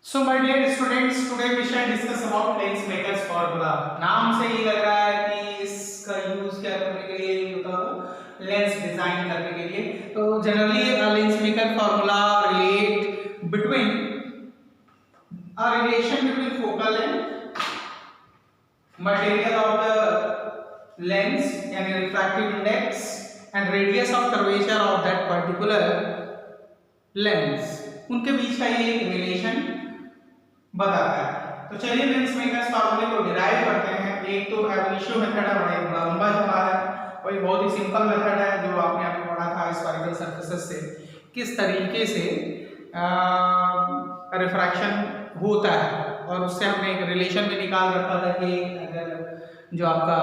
So my dear students, today we shall discuss about lens makers formula. नाम से ही लग रहा है कि इसका यूज क्या करने के लिए होता है, लेंस डिजाइन करने के लिए। तो generally uh lens maker formula relate between uh relation between focal length, material of the lens यानी refractive index and radius of curvature of that particular lens, उनके बीच का ये रिलेशन बताता है। तो चलिए लेंस मेकर्स फार्मूले को डिराइव करते हैं। एक तो एब इनिशियो मेथड है, बड़ा लंबा चला है, वही बहुत ही सिंपल मेथड है जो आपने अभी पढ़ा था स्फेरिकल सरफेसेस से किस तरीके से रिफ्रैक्शन होता है, और उससे हमने एक रिलेशन भी निकाल रखा था कि अगर जो आपका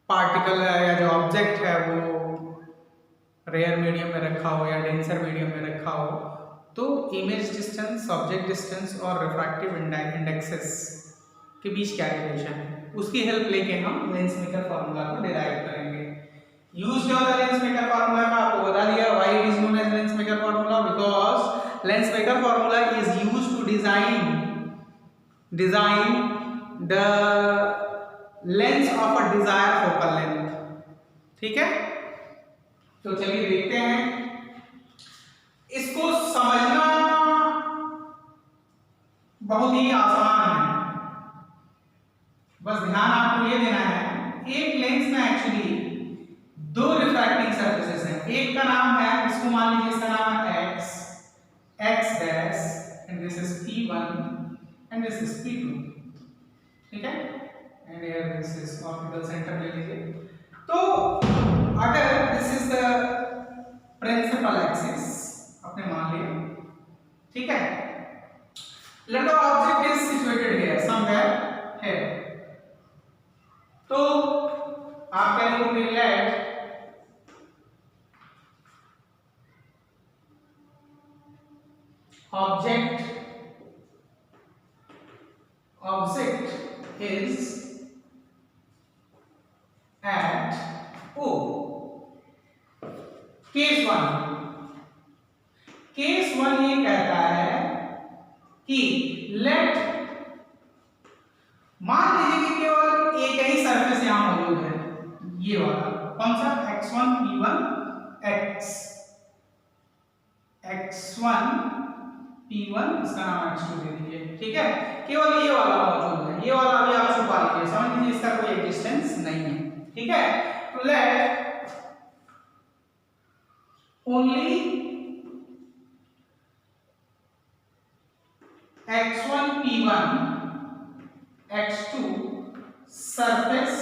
पार्टिकल है या जो ऑब्जेक्ट है वो रेयर मीडियम में रखा हो या डेंसर मीडियम में रखा हो, तो इमेज डिस्टेंस, ऑब्जेक्ट डिस्टेंस और रिफ्रैक्टिव इंडेक्सेस के बीच क्या रिलेशन है, उसकी हेल्प लेके हम लेंस मेकर फार्मूला को डिराइव करेंगे। यूज क्या होता है लेंस मेकर फार्मूला का, आपको बता दिया। Why it is known as lens maker formula? Because lens maker formula is used to design the lens of a desire focal length. ठीक है, तो चलिए देखते हैं। इसको समझना बहुत ही आसान है, बस ध्यान आपको ये देना है। एक लेंस में एक्चुअली दो रिफ्रैक्टिंग सरफेसेस हैं। एक का नाम है, इसको मान लीजिए इसका नाम है x dash, and this is p1 and this is p2। ठीक है, and here this is optical centre ले लीजिए। तो अगर this is the principal axis आपने मान लिया, ठीक है, let the object is situated here somewhere here, तो आप क्या लिखोगे? let object is at O। Case one ये कहता है कि लेट, मान लीजिए कि केवल एक ही सरफेस यहां मौजूद है, ये वाला। कौन सा? x1 p1 x1 p1, इसका नाम x2 दे दीजिए। ठीक है, केवल ये वाला मौजूद है, ये वाला भी आप छुपा लीजिए, समझ लीजिए इसका कोई डिस्टेंस नहीं है। ठीक है, तो let only x1 p1 x2 surface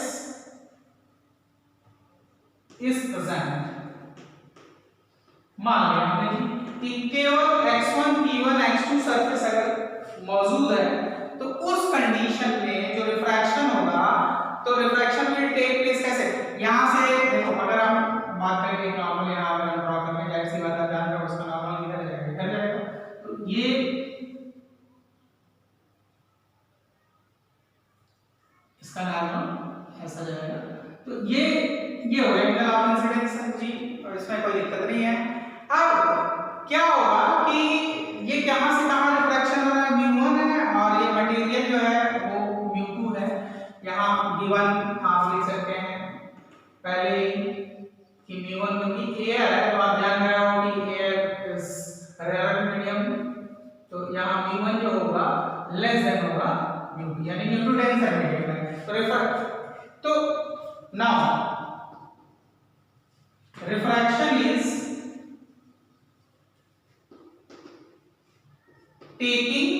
is present। मान लिया हमने कि केवल x1 p1 x2 सरफेस अगर मौजूद है, तो उस कंडीशन में जो रिफ्रैक्शन होगा, तो रिफ्रैक्शन विल टेक प्लेस कैसे? यहां से देखो, अगर हम बात करेंगे नॉर्मल, यहां पर ड्रॉ करने जाहिर सी बात है, जान रहे हो उसका नॉर्मल इधर जाएगा, इधर जाएगा, तो ये इसका नॉर्मल ऐसा जाएगा, तो ये हो गया एंगल ऑफ इंसिडेंस जी, और इसमें कोई दिक्कत नहीं है। अब क्या होगा कि ये कहां से कहां रिफ्रैक्शन हो रहा है? μ1 है, और ये मटेरियल जो है वो μ2 है। यहां गिवन आप लिख सकते हैं पहले कि μ1 क्योंकि एयर है, तो आप जान रहे हो कि एयर इज रेयर मीडियम, तो यहां μ1 जो होगा लेस देन होगा μ2, यानी μ2 डेंसर मीडियम है। तो now refraction is taking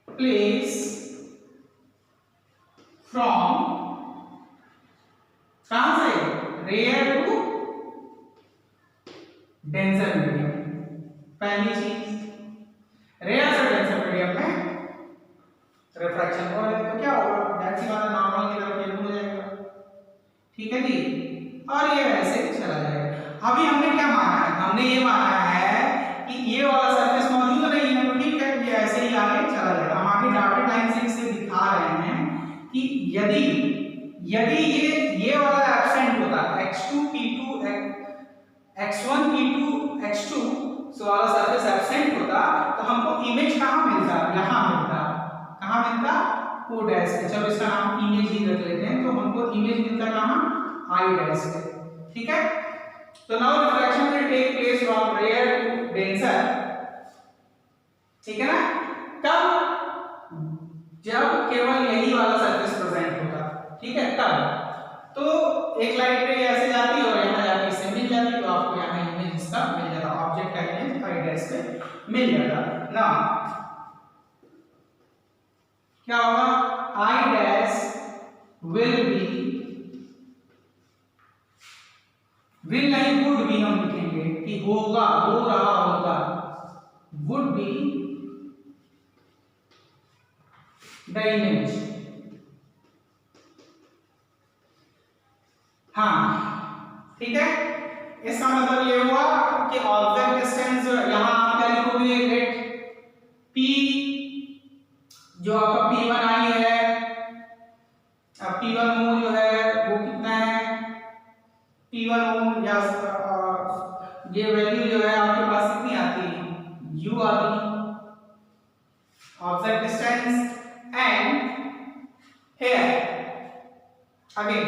place from कहां से? Rare to denser medium. पहली चीज, रेयर से डेंसर मीडियम में रिफ्रैक्शन हो रहा है, तो क्या होगा? दैट सी बात है, नॉर्मल की तरफ ये हो जाएगा। ठीक है जी, और ये ऐसे चला जाएगा। अभी हमने क्या माना है? हमने ये माना है कि ये वाला सरफेस मौजूद नहीं है, तो ठीक है, ये ऐसे ही आगे चला जाएगा। हम आगे डॉटेड लाइन से इसे दिखा रहे हैं कि यदि ये वाला एब्सेंट होता, x2 p2 x1 p2 x2 वाला सरफेस तो हमको इमेज कहाँ मिलता, यहाँ मिलता, कहाँ मिलता, ओ डैश पे। चलो इसका नाम इमेज ही रख लेते हैं। तो हमको इमेज मिलता कहाँ, आई डैश पे, ठीक है। तो now refraction will take place from rare to denser, ठीक है ना। कब, जब केवल यही वाला सरफेस प्रेजेंट होता, ठीक है, तब। तो एक लाइट रे ऐसे जाती है और यहाँ जाके इससे मिल जाती, तो आपको यहाँ इमेज इसका मिल जाता, ऑब्जेक्ट का इमेज आई डैश पे मिल जाता ना। क्या होगा, I dash will be, will नहीं वुड बी हम लिखेंगे कि होगा, हो रहा होगा, वुड बी द इमेज। हाँ ठीक है, इसका मतलब ये हुआ कि ऑब्जेक्ट डिस्टेंस यहाँ आप क्या लिखोगे, लेट पी, जो आपका P1 आई है, अब P1 ओम जो है वो कितना है, P1 ओम या ये वैल्यू जो है आपके पास कितनी आती है, U आती, object distance and here again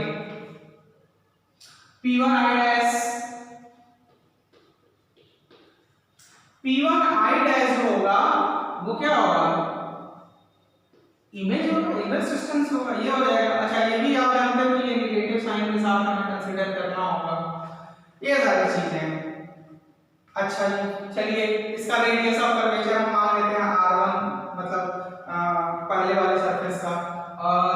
P1 I dash, P1 I dash होगा वो क्या होगा, इमेज होगा, इमेज डिस्टेंस होगा, ये हो जाएगा। अच्छा ये भी आप जानते हो कि ये नेगेटिव साइन के साथ हमें कंसीडर करना होगा, ये सारी चीजें। अच्छा जी चलिए, इसका रेडियस ऑफ कर्वेचर हम मान लेते हैं R1, मतलब पहले वाले सरफेस का, और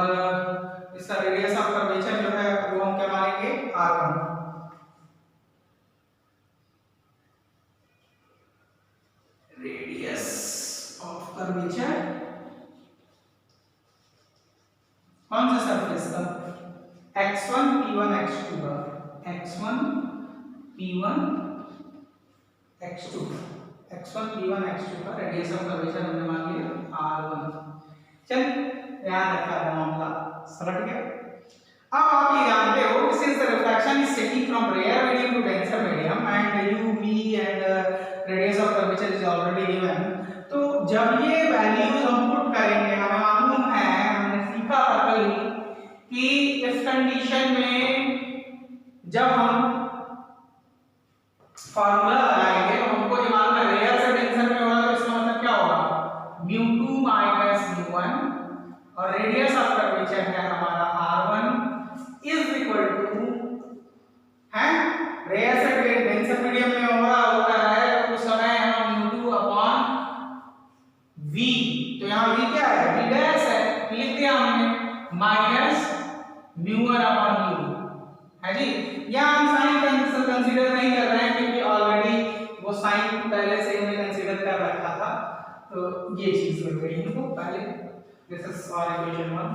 इसका रेडियस ऑफ कर्वेचर जो है वो हम क्या मानेंगे, R1। रेडियस ऑफ कर्वेचर कौन सा सरफेस का, x1 p1 x2 का, x1 p1 x2, x1 p1 x2 का रेडियस ऑफ कर्वेचर हमने मान लिया R1। चल याद रखा है मामला, समझ गया। अब आप ये जानते हो कि since the refraction is taking from rare medium to denser medium and u v and radius of curvature is already given, तो जब ये वैल्यूज हम पुट करेंगे, हमें मालूम है, हमने सीखा था कल कि इस कंडीशन में जब हम फार्मूला लगाएंगे तो हमको ये मालूम है रेयर से डेंसर में होगा, तो इसका मतलब क्या होगा, mu2 minus mu1, और रेडियस ऑफ कर्वेचर है हमारा R1 इज इक्वल टू, है रेयर से डेंसर मीडियम में हो रहा होता है तो उस समय हम mu2 अपॉन v, तो यहाँ v क्या है, v डैश है, लिख दिया हमने, माइनस mu1 अपॉन u, है जी। यहाँ हम साइन कंसीडर नहीं कर रहे हैं क्योंकि ऑलरेडी वो साइन पहले से हमने कंसीडर कर रखा था, तो ये चीज हो गई हमको पहले। दिस इज आवर इक्वेशन 1,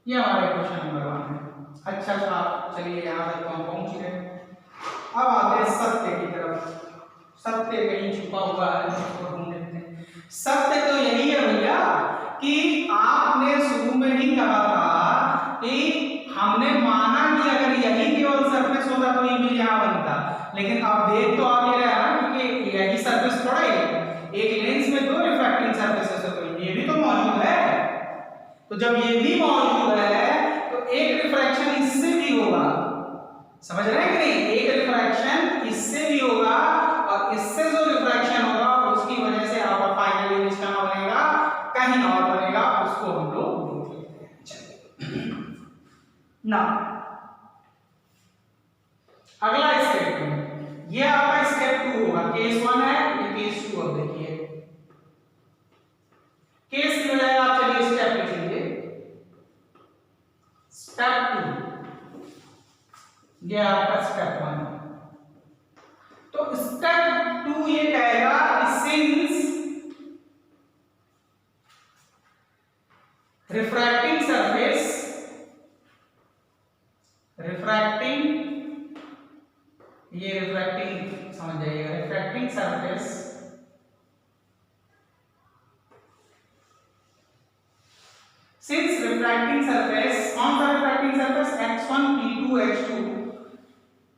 ये हमारा इक्वेशन नंबर 1 है। अच्छा चलिए यहाँ तक तो हम पहुंच गए। अब आते हैं सत्य की तरफ। सत्य कहीं छुपा हुआ है, उसको ढूंढ लेते हैं। सत्य तो यही है भैया कि आपने शुरू में ही कहा था कि हमने माना कि अगर यही केवल सरफेस होता तो इमेज यहाँ बनता, लेकिन अब देख तो आप ये रहा ना कि यही सरफेस थोड़ा ही है, एक लेंस में दो रिफ्रैक्टिंग सरफेसेस है, तो ये भी तो मौजूद है। तो जब ये भी मौजूद है तो एक रिफ्रैक्शन इससे भी होगा, समझ रहे हैं कि नहीं, एक रिफ्रैक्शन इससे भी होगा और इससे जो रिफ्रैक्शन होगा उसकी वजह से आपका फाइनल इमेज कहां बनेगा, कहीं और बनेगा, उसको हम लोग देख लेते हैं। चलिए ना अगला स्टेप, ये आपका स्टेप 2 होगा, केस 1 है, ये केस 2। अब देखिए केस की बजाय आप चलिए स्टेप लिख लीजिए, स्टेप 2, ये आपका स्टेप 1। तो स्टेप 2 ये कहेगा सिंस रिफ्रैक्टिंग सरफेस, रिफ्रैक्टिंग, ये रिफ्रैक्टिंग समझ जाइएगा, refracting surface since refracting surface, कौन सा refracting surface, x1 p2 x2,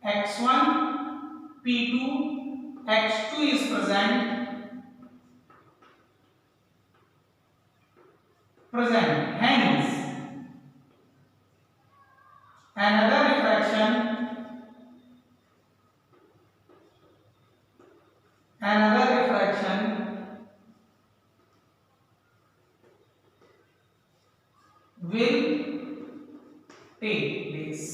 x1 p2 x2 is present present. Hence, another refraction will take place.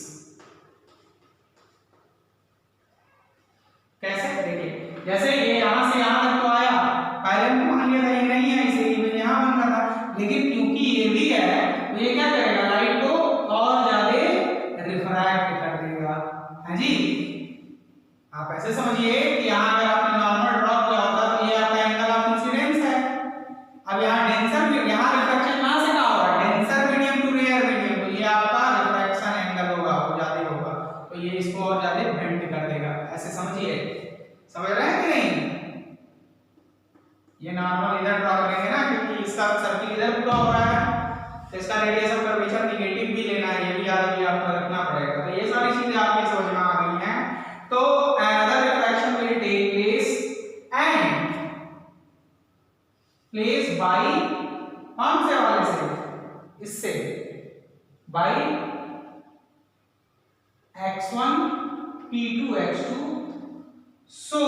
कैसे? देखिए, जैसे ये यहां से यहां तक तो आया, पहले हमने मान लिया था ये नहीं है, इसे इमेज यहां बन रहा था, लेकिन क्योंकि ये भी है तो ये क्या करेगा, लाइट को और ज्यादा रिफ्रैक्ट कर देगा। हाँ जी, आप ऐसे समझिए कि यहाँ अगर आपने नॉर्मल ड्रॉ किया होता तो ये आपका एंगल ऑफ इंसिडेंस है। अब यहाँ डेंसर में यहाँ रिफ्रैक्शन कहाँ से कहाँ होगा, denser medium to rare medium, तो ये आपका रिफ्रैक्शन एंगल होगा, वो ज्यादा होगा, तो ये इसको और ज्यादा बेंड कर देगा। ऐसे समझिए, समझ रहे हैं कि नहीं? ये नॉर्मल इधर ड्रॉ करेंगे ना, क्योंकि इसका सर्किल इधर पूरा हो रहा है, तो इसका रेडियस ऑफ कर्वेचर नेगेटिव भी लेना है, ये भी याद भी आपको रखना पड़ेगा। तो ये सारी चीजें आपके समझ में आ गई हैं। तो another refraction will take place and place by कौन से वाले से, इससे by x1 p2 x2, so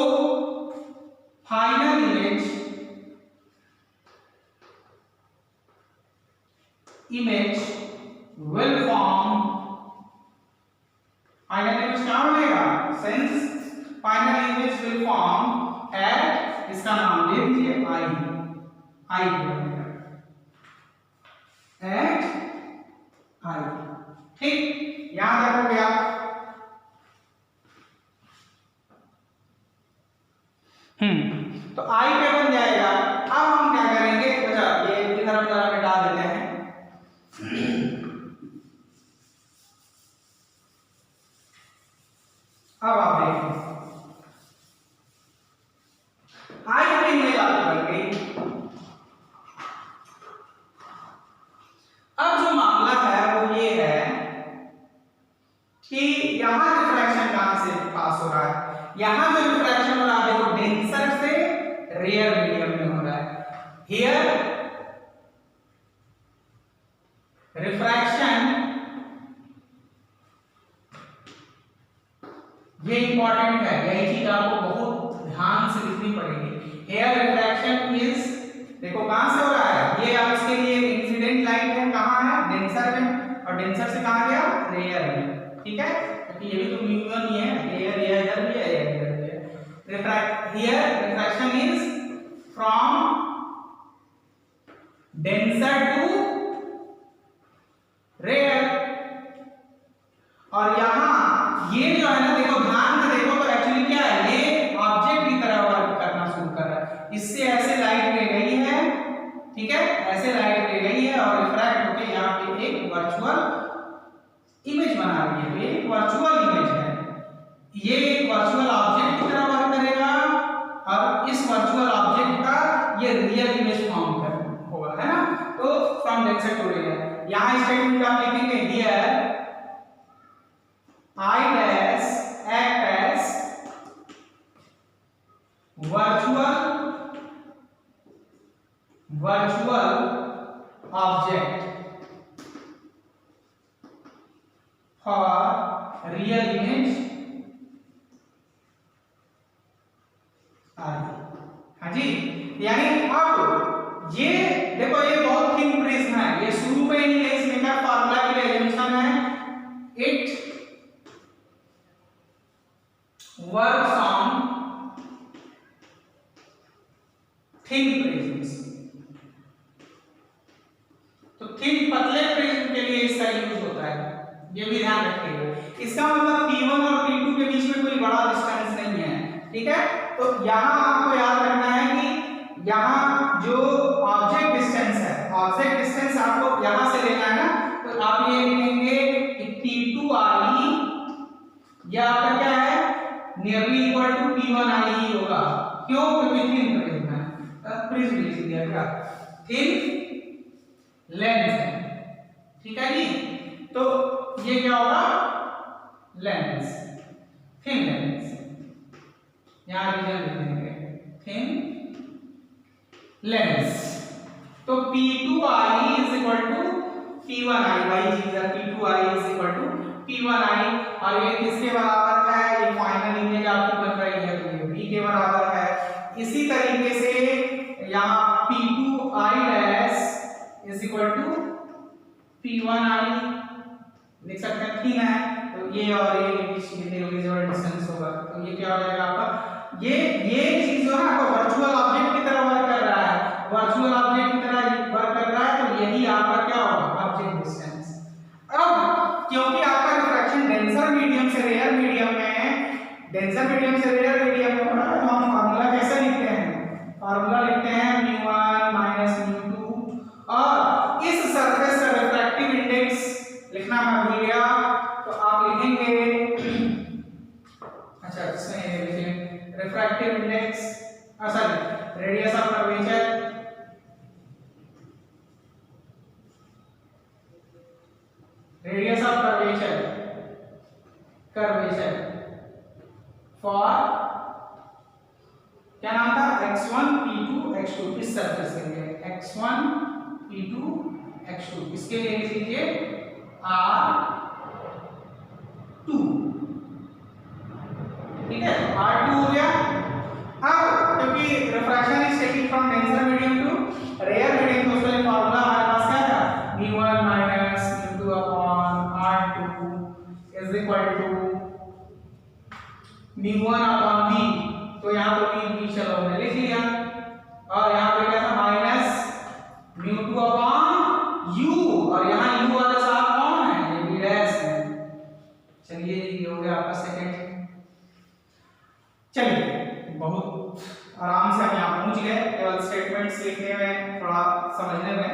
final image will form, final image क्या बनेगा, since final image will form at, इसका नाम दे दीजिए I बनेगा at I। ठीक, यहां तक हो गया। तो I पे बन जाएगा। अब हम क्या करेंगे, अच्छा ये इधर हम जरा मिटा देते हैं। अब आप देखिए, I की इमेज आपकी बन गई। अब जो मामला है वो ये है कि यहां रिफ्रैक्शन कहां से पास हो रहा है, यहां जो रिफ्रैक्शन हो रहा है देखो डेंसर से रेयर मीडियम में हो रहा है। हियर रिफ्रैक्शन, ये इंपॉर्टेंट है, यही चीज आपको बहुत ध्यान से लिखनी पड़ेगी। हियर रिफ्रैक्शन इज, देखो कहां से हो रहा है, ये आप इसके लिए इंसिडेंट लाइट है, कहां है, डेंसर में, और डेंसर से कहां गया, रेयर में। ठीक है, क्योंकि ये भी तो म्यू1 ही है, रेयर इधर भी है, इधर भी है। Here refraction is from denser to rare, और यहां ये जो है ना, देखो ध्यान से देखो तो एक्चुअली क्या है, ये ऑब्जेक्ट की तरह वर्क करना शुरू कर रहा है। इससे ऐसे लाइट ले गई है, ठीक है, ऐसे लाइट ले गई है और रिफ्रैक्ट होकर यहाँ पे एक वर्चुअल इमेज बना रही है। ये एक वर्चुअल इमेज है, ये एक वर्चुअल ऑब्जेक्ट की तरह वर्क करेगा, और इस वर्चुअल ऑब्जेक्ट का ये रियल इमेज फॉर्म होगा, है ना। तो फ्रॉम डेंसर टू रेयर, यहाँ स्टेटमेंट आप लिखेंगे, here I dash act as virtual object for real image I। हाँ जी, यानी अब ये देखो, ये बहुत थिन प्रिज्म है, ये शुरू में ही इसमें का फार्मूला की एजम्पशन है, it works on thin prisms। तो थिन पतले प्रिज्म के लिए इसका यूज होता है, ये भी ध्यान रखिएगा। इसका मतलब P1 और P2 के बीच में कोई बड़ा डिस्टेंस नहीं है, ठीक है। तो यहाँ आपको याद रखना है कि यहाँ जो ऑब्जेक्ट डिस्टेंस है, ऑब्जेक्ट डिस्टेंस आपको यहाँ से लेना है ना, तो आप ये लिखेंगे कि T2I, यह आपका क्या है, नियरली इक्वल टू P1I ही होगा। क्यों, क्योंकि थिन प्रिज्म है, प्रिज्म लिख दिया क्या, थिन लेंस है, ठीक है जी। तो ये क्या होगा, लेंस, थिन लेंस, यहां रीजन लिख देंगे, थिन लेंस। तो P2i is equal to P1i, वही चीज है, P2i is equal to P1i, और ये किसके बराबर है, ये फाइनल इमेज आपकी बन रही है तो ये V के बराबर है। इसी तरीके से यहाँ P2i dash is equal to P1i लिख सकते हैं, ठीक है। तो ये और ये के बीच कितने होगी जो डिस्टेंस होगा, तो ये क्या हो जाएगा आपका, ये चीज जो है आपका वर्चुअल ऑब्जेक्ट की तरह वर्क कर रहा है, वर्चुअल ऑब्जेक्ट की तरह वर्क कर रहा है, तो यही आपका क्या होगा, ऑब्जेक्ट डिस्टेंस। अब क्योंकि आपका रिफ्रैक्शन डेंसर मीडियम से रेयर मीडियम में हो रहा है, तो हम फार्मूला कैसे लिखते हैं, फार्मूला लिखते हैं μ1 μ2, और इस सरफेस का रिफ्रैक्टिव इंडेक्स लिखना मैं भूल गया, तो आप लिखेंगे, अच्छा इसमें लिखें refractive index, sorry radius of curvature, for क्या नाम था, x1 p2 x2, इस सरफेस के लिए x1 p2 x2, इसके लिए लिख लीजिए R2, ठीक है, R2 हो गया। अब क्योंकि refraction is taking from denser medium to rare medium, तो उसके लिए फार्मूला हमारे पास क्या था, v1 minus v2 upon R2 is equal to μ1 upon v, तो यहाँ पे v चलो हमने लिख लिया, और यहाँ पे क्या था माइनस μ2 upon u, और यहाँ u वाला साथ कौन है, ये v डैश है। चलिए ये हो गया आपका सेकंड। चलिए बहुत आराम से हम यहाँ पहुंच गए, केवल स्टेटमेंट्स लिखने में थोड़ा समझने में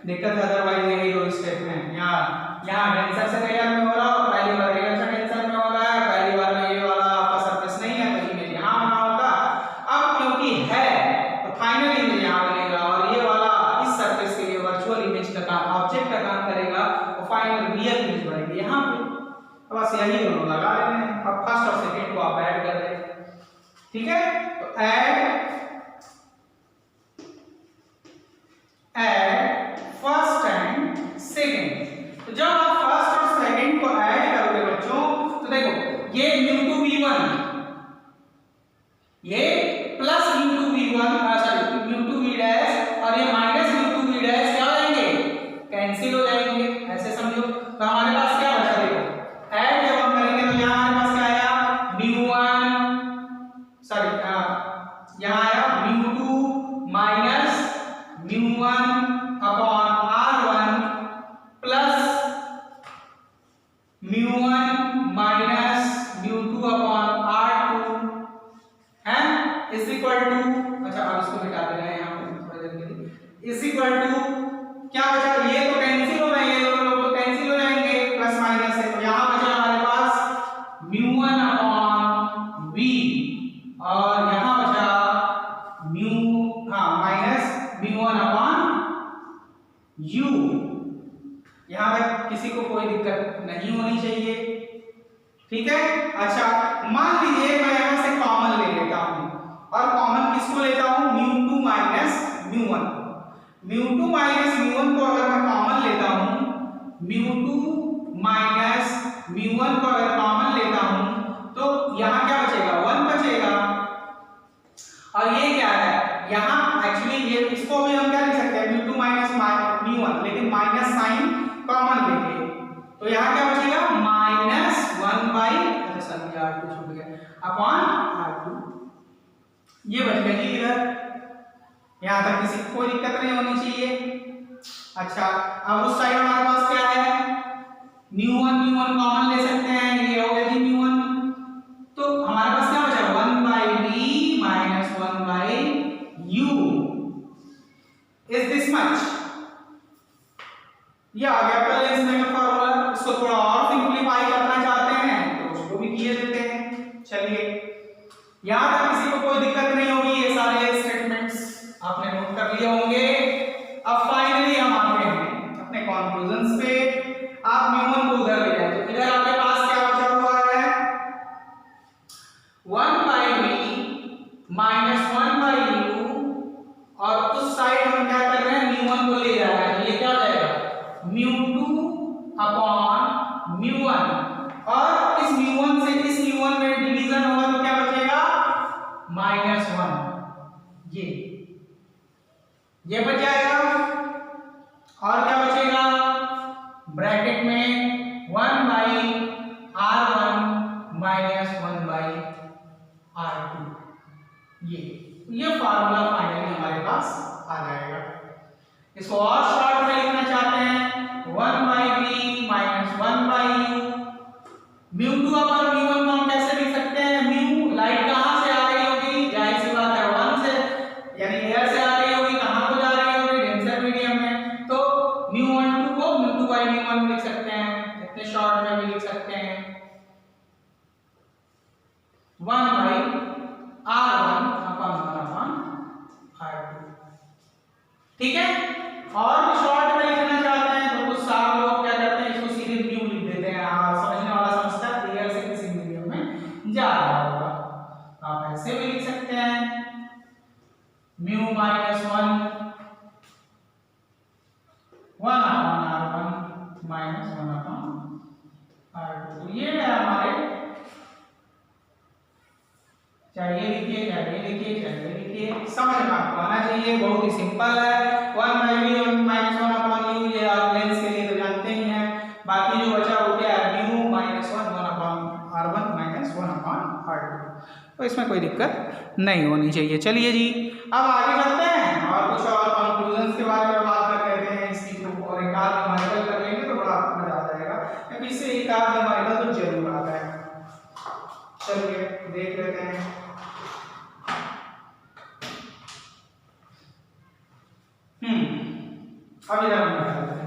दिक्कत है, अदरवाइज यही दो स्टेटमेंट यहाँ डेंसर से रेयर में हो रहा है, और पहली बार रेयर से डेंसर में हो रहा है, पहली बार में ये वाला आपका सरफेस नहीं है तो इमेज यहाँ बना होगा। अब क्योंकि है तो फाइनल इमेज यहाँ बनेगा, और ये वाला इस सरफेस के लिए वर्चुअल इमेज का काम, ऑब्जेक्ट का काम करेगा, और फाइनल रियल इमेज बनेगी यहाँ पे। बस यही दोनों लगा लेने हैं। अब फर्स्ट और सेकंड को आप ऐड कर दें, ठीक है, तो ऐड फर्स्ट एंड सेकंड। तो जब आप फर्स्ट और सेकंड को ऐड करोगे बच्चों, तो देखो ये μ2v1 ये plus μ2v1 sorry μ2v dash, और ये माइनस μ2v डैश क्या हो जाएंगे, कैंसिल हो जाएंगे, ऐसे समझो। तो हमारे पास क्या बचा, देखो ऐड जब हम करेंगे तो यहाँ हमारे पास क्या आया, μ1 सॉरी यहाँ आया μ2 minus μ1 upon r1 plus μ1 minus μ2 upon r2 है इज इक्वल टू, अच्छा अब इसको मिटा दे रहे हैं यहाँ पे थोड़ी देर के लिए, इज इक्वल टू क्या बचा, ये तो कैंसिल हो गए, ये दोनों लोग तो कैंसिल हो जाएंगे, प्लस माइनस है, तो यहाँ बचा हमारे पास μ1 अपॉन v, और यहाँ बचा माइनस μ1 अपॉन u। यहाँ तक किसी को कोई दिक्कत नहीं होनी चाहिए, ठीक है। अच्छा मान लीजिए मैं यहाँ से कॉमन ले लेता हूँ, और कॉमन किसको लेता हूँ, μ2 माइनस μ1, μ2 माइनस μ1 को अगर मैं कॉमन लेता हूँ, μ2 माइनस μ1 को अगर कॉमन लेता हूँ, तो यहाँ क्या बचेगा, 1 बचेगा, और ये क्या है, यहाँ एक्चुअली ये इसको भी हम क्या लिख सकते हैं, μ2 माइनस μ1, लेकिन माइनस साइन कॉमन लेंगे, तो यहाँ क्या बचेगा, माइनस 1 बाई, अच्छा सॉरी r2 छूट गया, अपॉन r2, ये बच गया जी इधर। यहाँ तक किसी को कोई दिक्कत नहीं होनी चाहिए। अच्छा अब उस साइड हमारे पास क्या है, μ1 कॉमन ले सकते हैं, ये हो गया जी μ1, तो हमारे पास क्या बचा, 1 by v minus 1 by u, is this much, ये आ गया आपका लेंस मैकर फार्मूला। इसको थोड़ा और सिंपलीफाई करना चाहते हैं तो उसको भी किए देते हैं। चलिए यहां तक किसी को कोई दिक्कत नहीं होगी, ये सारे स्टेटमेंट्स आपने नोट कर लिए होंगे। अब फाइनली हम आते हैं अपने कंक्लूजन्स पे। आप μ1 को उधर ले जाए, तो इधर आपके पास क्या बचा हुआ है, 1 by v minus 1 by u, और उस साइड हम क्या कर रहे हैं, μ1 ये बच जाएगा और क्या बचेगा ब्रैकेट में 1/r1 माइनस 1/r2। ये फार्मूला फाइनली हमारे पास आ जाएगा। इसको और शॉर्ट में लिखना चाहते हैं 1/v माइनस 1/u। μ2 अपन μ1 को हम कैसे लिख सकते हैं? म्यू लाइट कहां से आ रही होगी? जाहिर सी बात है 1 से, यानी एयर से आ रही होगी। कहां को जा रही होगी? डेंसर मीडियम में। तो μ12 को μ2/μ1 लिख सकते हैं, इतने शॉर्ट में भी लिख सकते हैं 1/r1/r2। ठीक है। और भी शॉर्ट में लिखना चाहते हैं तो कुछ सारे लोग क्या करते हैं, इसको सीधे म्यू लिख देते हैं। समझने वाला समझता है एयर से किसी मीडियम में जा रहा होगा। आप ऐसे भी लिख सकते हैं mu minus 1/r1 minus 1/r2। तो ये है हमारे, चाहिए लिखिए, समझ में आपको आना चाहिए। बहुत ही सिंपल है। 1/v माइनस 1/u, ये आप लेंस के लिए तो जानते ही हैं। बाकी जो बचा वो क्या है? Mu minus 1/r1 minus 1/r2। तो इसमें कोई दिक्कत नहीं होनी चाहिए। चलिए जी, अब आगे चलते हैं और कुछ और कंक्लूजन्स के बारे में बात कर लेते हैं। इसकी तो और एक आध न्यूमेरिकल कर लेंगे तो बड़ा मजा आ जाएगा, क्योंकि इससे एक आध न्यूमेरिकल तो जरूर आता है। चलिए देख लेते हैं। अब इधर हम निकालते हैं।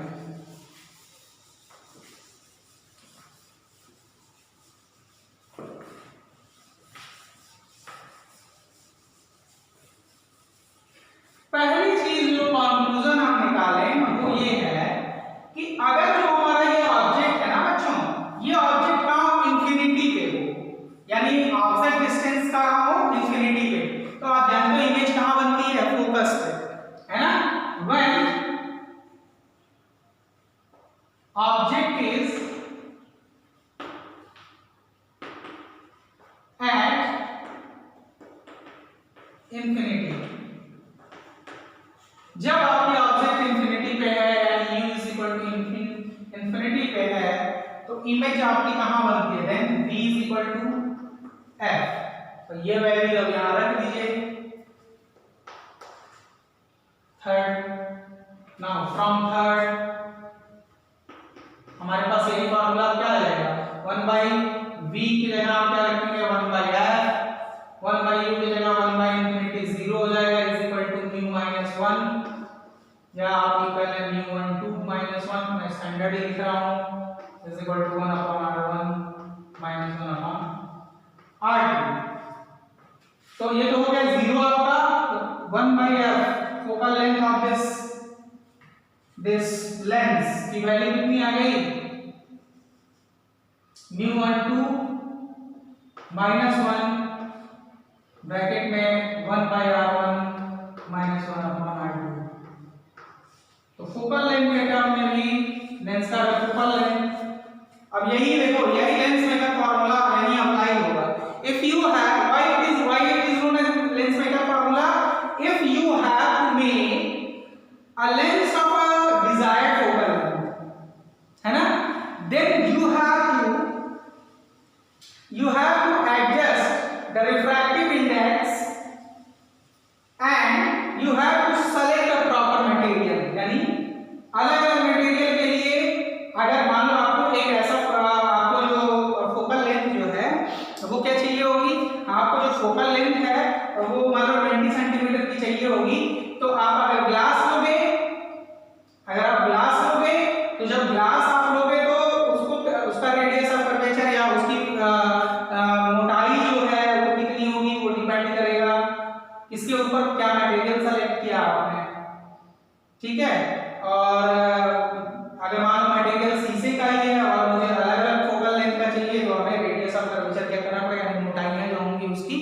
पहली चीज जो कंक्लूजन हम निकालें वो ये है कि अगर जो हमारा ये ऑब्जेक्ट है ना बच्चों, ये ऑब्जेक्ट का इंफिनिटी पे हो, यानी ऑब्जेक्ट डिस्टेंस का हो इंफिनिटी पे, तो आप जानते हो इमेज कहां बनती है? फोकस पे, है ना। When object is at infinity, जब आपकी ऑब्जेक्ट इंफिनिटी पे है, यानी u is equal to infinity पे है, तो इमेज आपकी कहां बनती है? Then v is equal to f। तो ये वैल्यू अब यहां रख दीजिए। थर्ड, नाउ फ्रॉम थर्ड हमारे पास यही फार्मूला क्या आ जाएगा? 1/v की जगह आप क्या रखेंगे? 1/f। 1/u की जगह 1/infinity 0 हो जाएगा, is equal to mu minus 1, या आप इक्वल है μ12 माइनस 1, मैं स्टैंडर्ड ही लिख रहा हूं, is equal to 1/r1 minus 1/r2। तो ये तो हो गया 0 आपका। 1/f focal length of this lens की वैल्यू कितनी आ गई? μ12 माइनस 1 ब्रैकेट में 1/r1 माइनस 1/r2। तो फोकल लेंथ के टर्म में भी लेंस का फोकल लेंथ, अब यही देखो, यही लेंस मेकर फार्मूला यही अप्लाई होगा। If you have why it is known as lens maker formula, if you have to make a lens of a desired focal length, है ना, then you have to adjust the refractive index and you have to select a proper material। यानी अलग अलग material के लिए अगर मान लो आपको एक ऐसा आपको जो फोकल लेंथ जो है वो क्या चाहिए होगी? आपको जो फोकल लेंथ है वो मान लो 20 सेंटीमीटर की चाहिए होगी, तो आप अगर ग्लास लोगे, तो जब ग्लास आप लोगे तो उसका रेडियस ऑफ कर्वेचर या उसकी मोटाई जो है वो कितनी होगी, वो डिपेंड करेगा इसके ऊपर क्या मटेरियल सेलेक्ट किया आपने। ठीक है। और अगर मान लो मटेरियल शीशे का ही है और मुझे अलग अलग फोकल लेंथ का चाहिए, तो हमें रेडियस ऑफ कर्वेचर क्या करना पड़ेगा, यानी मोटाइयां जो होंगी उसकी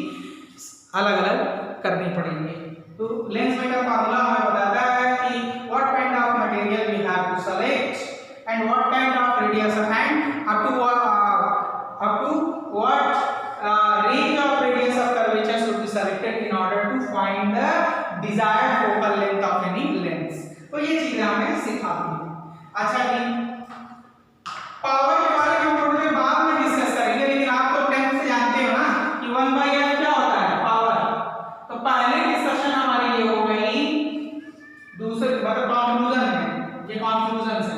अलग अलग करनी पड़ेंगी। तो लेंस मेकर फार्मूला हमें बताता है कि what kind of material we have to select and what kind of radius of hand up to what range of radius of curvature should be selected in order to find the desired focal length of any अच्छा जी, power के बारे में हम थोड़ी देर बाद में discuss करेंगे, लेकिन आप तो 10th से जानते हो ना कि 1/f क्या होता है, पावर। तो पहले डिस्कशन हमारी ये हो गई, दूसरे मतलब कंक्लूजन है, ये कंक्लूजन है।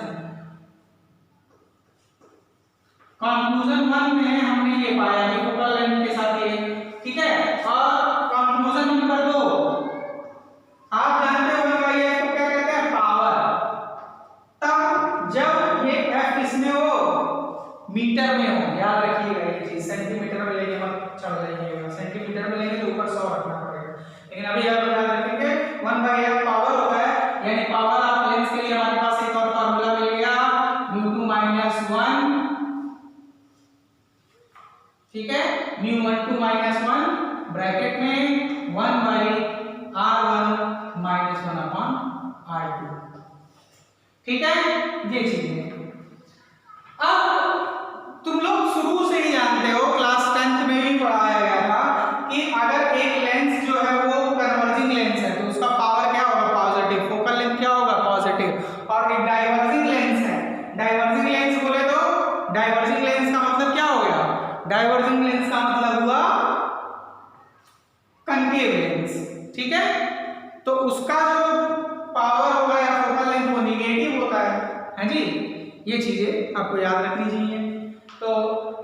कंक्लूजन 1 में हमने ये पाया कि फोकल लेंथ के साथ ये, ठीक है। और कंक्लूजन नंबर 2, आप जानते हो 1/f को क्या कहते हैं, पावर। तब जब ये f इसमें हो मीटर में हो, याद रखिएगा ये चीज, सेंटीमीटर में लेके मत चल जाइएगा, सेंटीमीटर में लेंगे तो ऊपर 100 रखना पड़ेगा, लेकिन अभी आप याद रखेंगे 1/f पावर होता है, यानी पावर ऑफ लेंस के लिए हमारे पास एक और फार्मूला मिल गया, μ2 - 1, ठीक है, μ12 - 1 ब्रैकेट में 1/r1 - 1/r2, ठीक है, ये चीजें। अब तुम लोग शुरू से ही जानते हो, क्लास 10th में भी पढ़ाया गया था कि अगर एक लेंस जो है वो कन्वर्जिंग लेंस है तो उसका पावर क्या होगा, पॉजिटिव, फोकल लेंथ क्या होगा, पॉजिटिव। और एक डाइवर्जिंग लेंस है, डाइवर्जिंग लेंस बोले तो डाइवर्जिंग लेंस का मतलब क्या हो गया, डाइवर्जिंग लेंस का मतलब हुआ कनकेव लेंस, ठीक है। तो उसका जो पावर होगा या फोकल लेंथ वो नेगेटिव होता है जी, ये चीजें आपको याद रखनी चाहिए। तो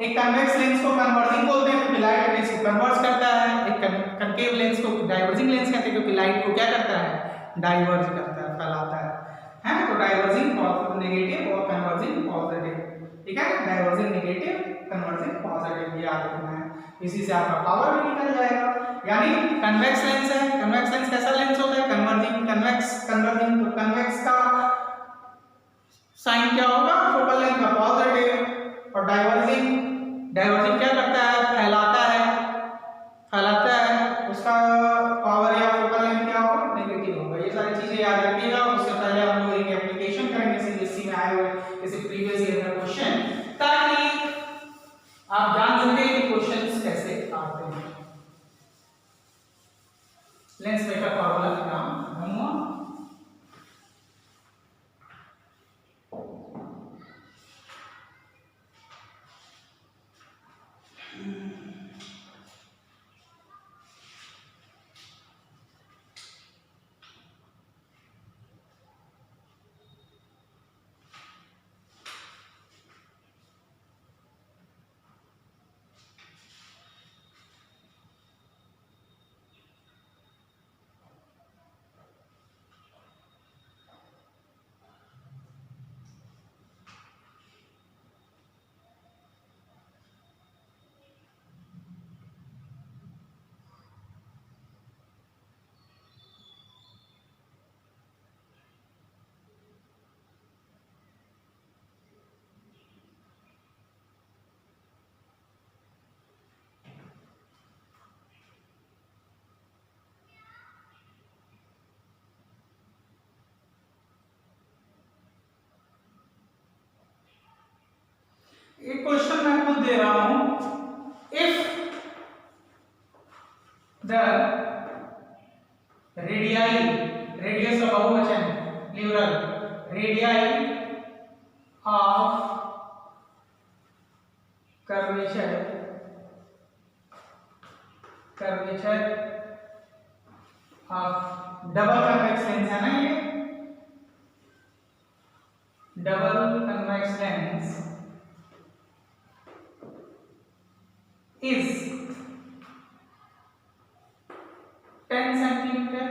एक कन्वेक्स लेंस को कन्वर्जिंग बोलते हैं क्योंकि लाइट रेस को कन्वर्ज करता है, एक कनकेव लेंस को डाइवर्जिंग लेंस कहते हैं क्योंकि लाइट को क्या करता है, डाइवर्ज करता है, फैलाता है। तो डाइवर्जिंग नेगेटिव और कन्वर्जिंग पॉजिटिव, ठीक है, डाइवर्जिंग नेगेटिव, कन्वर्जिंग पॉजिटिव, ये याद रखना है। इसी से आपका पावर भी निकल जाएगा। यानी कन्वेक्स लेंस है, कन्वेक्स लेंस कैसा लेंस होता है, कन्वर्जिंग, कन्वेक्स, कन्वर्जिंग, तो कन्वेक्स का साइन क्या होगा, फोकल लेंथ का पॉजिटिव। और डाइवर्जिंग, डाइवर्जिंग क्या करता है, फैलाता है, फैलाता है, उसका पावर या फोकल लेंथ क्या होगा, नेगेटिव होगा। ये सारी चीजें याद रखिएगा। उससे पहले हम लोग एक एप्लीकेशन करेंगे सीबीएसई में आए हुए जैसे प्रीवियस ईयर का क्वेश्चन, ताकि आप जान सके कि क्वेश्चंस कैसे आते हैं। लेंस मेकर फॉर्मूला का नाम हुआ, एक क्वेश्चन मैं खुद दे रहा हूं, इफ द रेडियाई, रेडियस का बहुवचन plural, radii of curvature, curvature of double convex lens है ना, ये double convex lens is 10 centimeter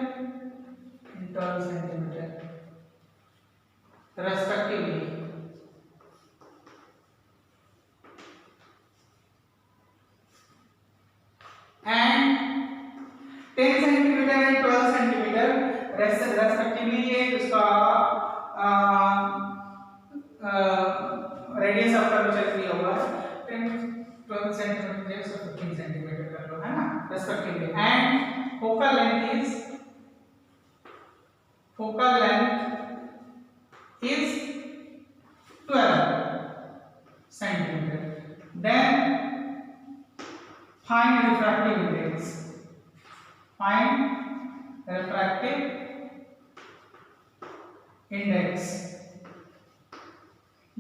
and 12 centimeter respectively, and 10 centimeter and 12 centimeter respectively ये उसका रेडियस ऑफ कर्वेचर दिया हुआ है, 12 centimeter or 15 centimeter कर लो, है ना, respectively, and focal length is 12 centimeter. Then find refractive index. Find refractive index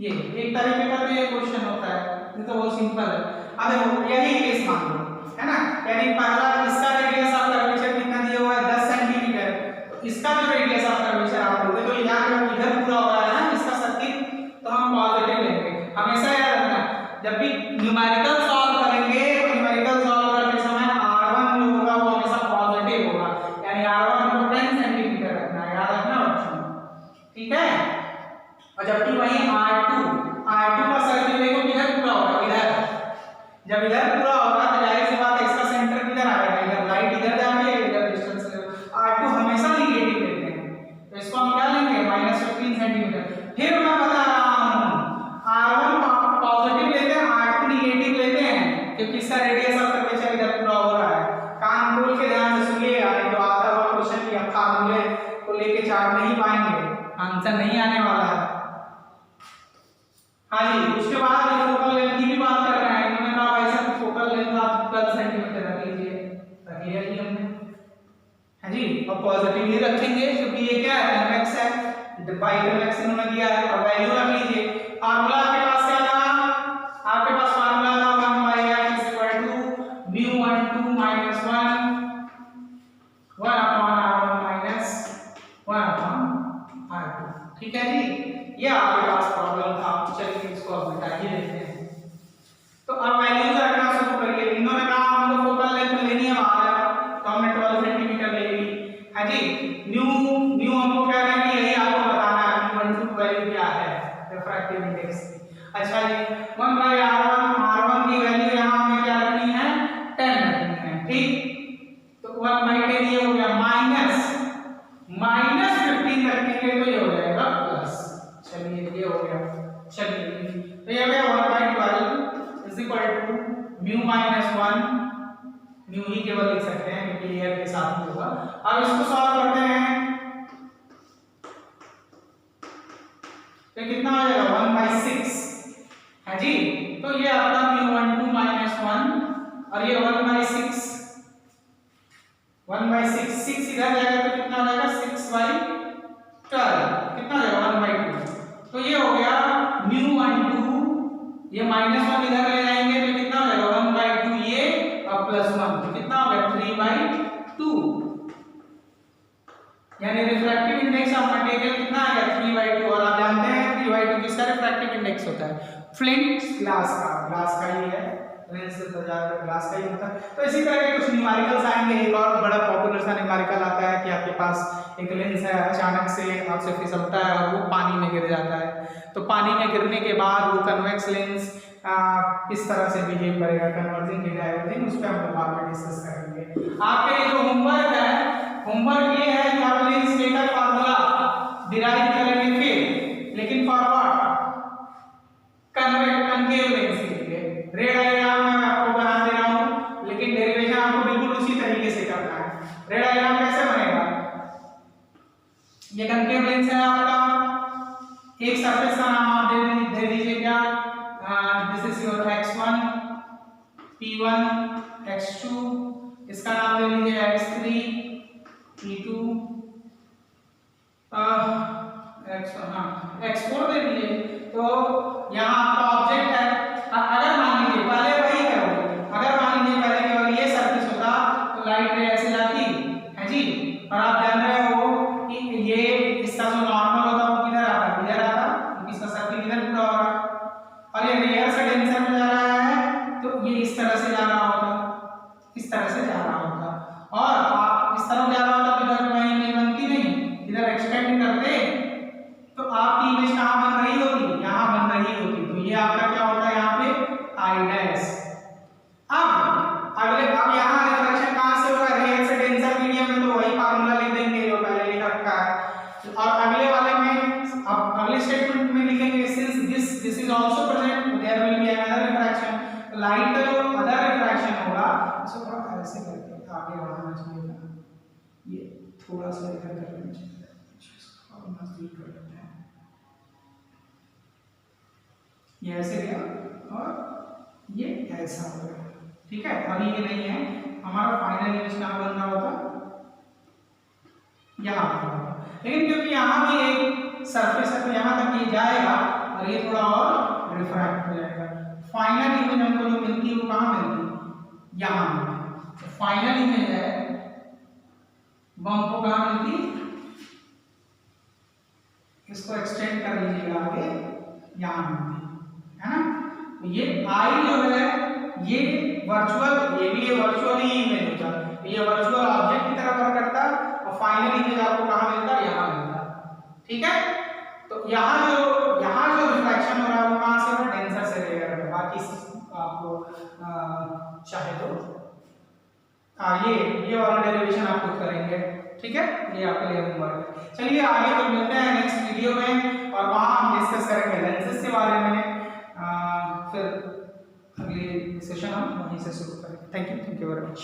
ये एक तरीके का तो ये क्वेश्चन होता है, ये तो बहुत सिंपल है। अब देखो यही केस मान लो, है ना, यानी पहला इसका रेडियस ऑफ कर्वेचर कितना दिया हुआ है 10 सेंटीमीटर, तो इसका जो रेडियस ऑफ कर्वेचर आप लोगे तो यहाँ पे इधर पूरा हो रहा है ना इसका सर्किल, तो हम पॉजिटिव लेंगे। हमेशा याद रखना जब भी न्यूमेरिकल सॉल्व करेंगे तो न्यूमेरिकल सॉल्व करते समय R1 जो होगा वो हमेशा पॉजिटिव होगा, यानी R1 को 10 सेंटीमीटर रखना है, याद रखना बच्चों, ठीक है। और जबकि वही R2 का सर्किल देखो किधर पूरा होगा, इधर, जब इधर पूरा होगा तो जाहिर सी बात है इसका सेंटर किधर आएगा, इधर लाइट इधर जाएगी, इधर डिस्टेंस R2 हमेशा नेगेटिव लेते हैं, तो इसको हम क्या लेंगे -15 सेंटीमीटर। फिर मैं बता रहा हूं R1 पॉजिटिव लेते हैं, R2 नेगेटिव लेते हैं, क्योंकि इसका रेडियस ऑफ कर्वेचर इधर पूरा हो रहा है। कान खोल के ध्यान से सुनिए, तो आता हुआ क्वेश्चन की फार्मूले को लेके चार्ट नहीं पाएंगे, आंसर नहीं आने वाला है। हाँ जी, उसके बाद फोकल लेंथ की भी बात कर रहे हैं, इन्होंने कहा भाई साहब फोकल लेंथ आप 12 सेंटीमीटर रख लीजिए, रख लिया जी हमने, हाँ जी, और पॉजिटिव ही रखेंगे क्योंकि ये क्या है कन्वेक्स है, बाई कन्वेक्स इन्होंने दिया है, और वैल्यू रख लीजिए। फार्मूला आपके पास क्या था, आपके पास फार्मूला था 1/f = μ12 - 1/r1 - 1/r2, ठीक है जी, ये आपके पास प्रॉब्लम था। चलिए इसको अब मिटा ही देते हैं। तो अब वैल्यूज रखना शुरू करिए। इन्होंने कहा हमको फोकल लेंथ लेनी है बाहर, तो हमने 12 सेंटीमीटर ले ली, है जी। न्यू हमको क्या है कि यही आपको बताना है कि 1 वैल्यू क्या है रिफ्रैक्टिव इंडेक्स की। अच्छा जी, 1/r1 की वैल्यू यहां हमें क्या रखनी है 10 रखनी है, ठीक। तो 1/10 ये हो गया -15 रखेंगे तो ये हो जाएगा प्लस, चलिए ये हो गया, चलिए तो ये हो गया 1/12 = μ-1, म्यू ही केवल लिख सकते हैं क्योंकि लेयर के साथ ही होगा। अब इसको सॉल्व करते हैं, तो कितना हो जाएगा 1/6, है जी। तो ये आपका μ12 - 1 और ये 1/6 6 इधर जाएगा तो कितना हो जाएगा 6/12, कितना हो जाएगा 1/2, तो ये हो गया μ12, ये -1 इधर ले जाएंगे तो कितना हो जाएगा 1/2 ये और +1, तो कितना हो गया 3/2, यानी रिफ्रैक्टिव इंडेक्स ऑफ मटेरियल कितना आ गया 3/2। और आप जानते हैं 3/2 किसका रिफ्रैक्टिव इंडेक्स होता है, फ्लिंट ग्लास का ही है, लेंस से ज्यादा ग्लास का ही होता है। तो इसी तरह के कुछ न्यूमेरिकल्स आएंगे। एक और बड़ा पॉपुलर सा न्यूमेरिकल आता है कि आपके पास एक लेंस है, अचानक से आपसे फिसलता है और वो पानी में गिर जाता है, तो पानी में गिरने के बाद वो कन्वेक्स लेंस किस तरह से बिहेव करेगा, कन्वर्जिंग या डाइवर्जिंग, उस पर हम लोग बाद में डिस्कस करेंगे। आपके लिए जो होमवर्क ये है कि आप लेंस लेकर फार्मूला डिराइव करेंगे फिर, लेकिन फॉर व्हाट, कनकेव लेंस के लिए। रे डायग्राम मैं आपको बना दे रहा हूं, लेकिन डेरिवेशन आपको बिल्कुल उसी तरीके से करना है। रे डायग्राम कैसे बनेगा, ये कनकेव लेंस है आपका, एक सरफेस का नाम आप दे दीजिए क्या, this is your x1 p1 x2, इसका नाम दे लीजिए x3 p2 x4 दे दीजिए। तो यहाँ आपका ऑब्जेक्ट है, अगर मान लीजिए पहले वही करोगे, अगर मान लीजिए पहले केवल ये सरफेस होता तो लाइट रे ऐसे जाती, है जी, और आप जान रहे हो कि ये इसका जो नॉर्मल होता वो किधर आता, इधर आता, क्योंकि इसका सर्किल इधर पूरा हो रहा है, और ये लेयर से डेंसर में जा रहा है तो ये इस तरह से जा रहा होता, इस तरह से जा रहा होता, और आप इस तरफ जा रहा होता तो इधर वही इमेज बनती नहीं, इधर एक्सटेंड करते तो आपकी इमेज कहाँ बन रही होती, यहाँ बन रही होती, तो ये आपका क्या होता है यहाँ पे आई डैश। अब यहाँ रिफ्लेक्शन कहाँ से होगा, रे से डेंसर मीडियम में, तो वही फार्मूला लिख देंगे जो पहले लिख रखा है, और अगले वाले में अब अगले स्टेटमेंट में लिखेंगे since this is also present there will be another refraction. Light का जो अदर रिफ्रैक्शन होगा उसको थोड़ा ऐसे करके आगे बढ़ाना चाहिए था, ये थोड़ा सा इधर करना चाहिए, और नजदीक कर लेते हैं, ये ऐसे गया और ये ऐसा हो गया, ठीक है। अभी ये नहीं है, हमारा फाइनल इमेज कहाँ बन रहा होगा, यहाँ पर होगा, लेकिन क्योंकि यहाँ भी एक सरफेस है तो यहाँ तक ये जाएगा, और ये थोड़ा और रिफ्रैक्ट हो जाएगा। फाइनल इमेज हमको जो मिलती है वो कहाँ मिलती है, यहाँ मिलती है। फाइनल इमेज है वो हमको कहाँ मिलती है, इसको एक्सटेंड कर लीजिएगा आगे, यहाँ मिलती है ना। तो ये आई जो है ये वर्चुअल, ये भी ये वर्चुअल ही इमेज होता है, ये वर्चुअल ऑब्जेक्ट की तरह वर्क करता है और फाइनल इमेज आपको कहाँ मिलता है, यहाँ मिलता है। ठीक है, तो यहाँ जो रिफ्लेक्शन हो रहा है वो कहाँ से हो रहा है, डेंसर से लेकर, बाकी आपको चाहे तो ये वाला डेरिवेशन आप खुद करेंगे। ठीक है, ये आपके लिए होमवर्क है। चलिए आगे तो मिलते हैं नेक्स्ट वीडियो में और वहाँ हम डिस्कस करेंगे लेंसेज के बारे में। फिर अगले सेशन हम वहीं से शुरू करेंगे। Thank you very much.